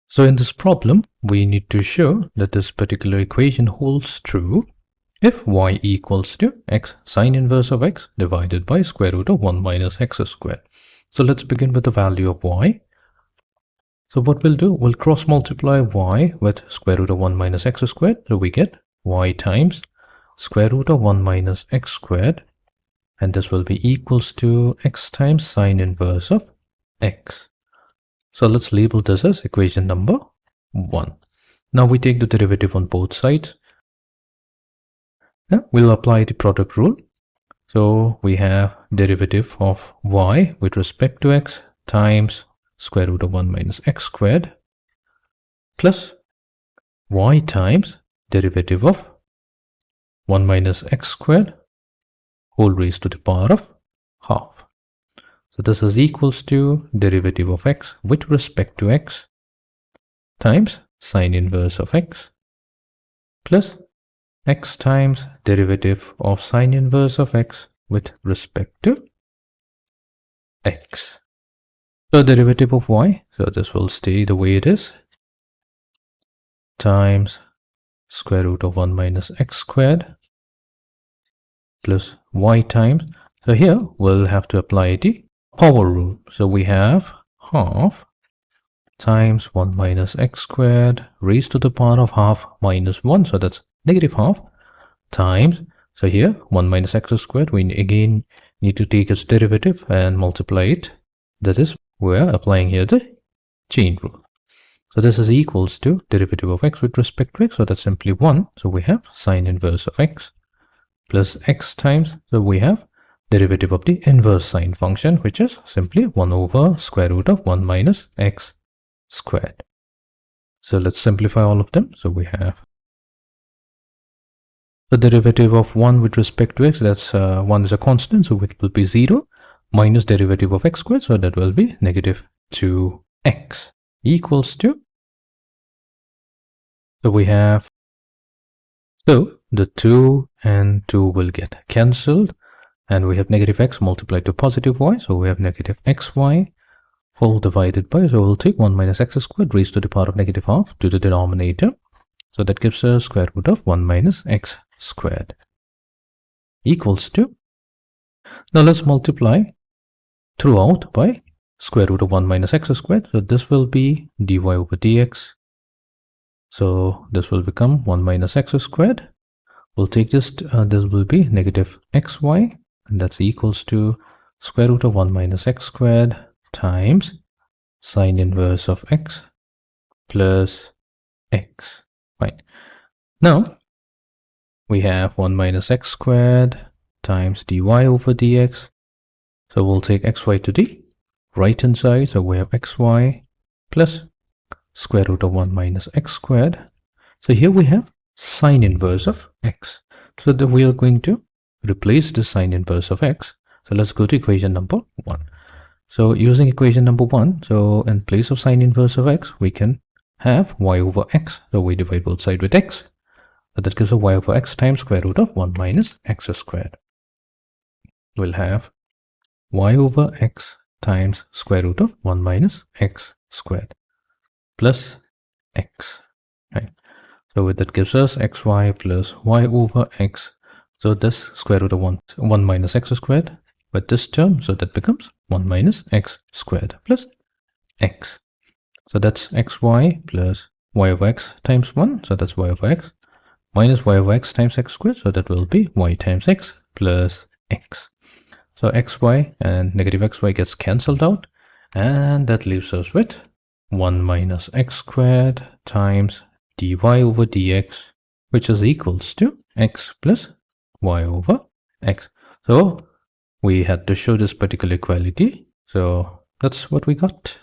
So in this problem, we need to show that this particular equation holds true if y equals to x sine inverse of x divided by square root of 1 minus x squared. So let's begin with the value of y. So what we'll do, we'll cross multiply y with square root of 1 minus x squared. So we get y times square root of 1 minus x squared. And this will be equals to x times sine inverse of x. So let's label this as equation number 1. Now we take the derivative on both sides. We'll apply the product rule. So we have derivative of y with respect to x times square root of 1 minus x squared plus y times derivative of 1 minus x squared whole raised to the power of half. So this is equals to derivative of x with respect to x times sine inverse of x plus x times derivative of sine inverse of x with respect to x. So derivative of y, so this will stay the way it is, times square root of 1 minus x squared plus y times, so here we'll have to apply the power rule. So we have half times 1 minus x squared raised to the power of half minus 1, so that's negative half, times, so here 1 minus x squared, we again need to take its derivative and multiply it. That is, we're applying here the chain rule. So this is equals to derivative of x with respect to x, so that's simply 1. So we have sine inverse of x plus x times, so we have derivative of the inverse sine function, which is simply 1 over square root of 1 minus x squared. So let's simplify all of them. So we have the derivative of 1 with respect to x, that's 1 is a constant, so it will be 0, minus derivative of x squared, so that will be negative 2x equals to, so we have, so the 2 and 2 will get cancelled, and we have negative x multiplied to positive y, so we have negative xy whole divided by, so we'll take 1 minus x squared raised to the power of negative half to the denominator, so that gives us square root of 1 minus x squared equals to, now let's multiply throughout by square root of 1 minus x squared, so this will be dy over dx, so this will become 1 minus x squared. We'll take this, this will be negative xy, and that's equals to square root of 1 minus x squared times sine inverse of x plus x. Right. Now we have 1 minus x squared times dy over dx. So we'll take xy to the right hand side. So we have xy plus square root of 1 minus x squared. So here we have sine inverse of x. So that we are going to replace the sine inverse of x. So let's go to equation number 1. So using equation number 1, so in place of sine inverse of x, we can have y over x. So we divide both sides with x. So that gives us y over x times square root of 1 minus x squared. We'll have y over x times square root of 1 minus x squared plus x. Right. So that gives us xy plus y over x. So this square root of 1 minus x squared with this term, so that becomes 1 minus x squared plus x. So that's xy plus y over x times 1, so that's y over x, minus y over x times x squared, so that will be y times x plus x. So xy and negative xy gets cancelled out, and that leaves us with 1 minus x squared times dy over dx, which is equals to x plus y over x. So we had to show this particular equality, so that's what we got.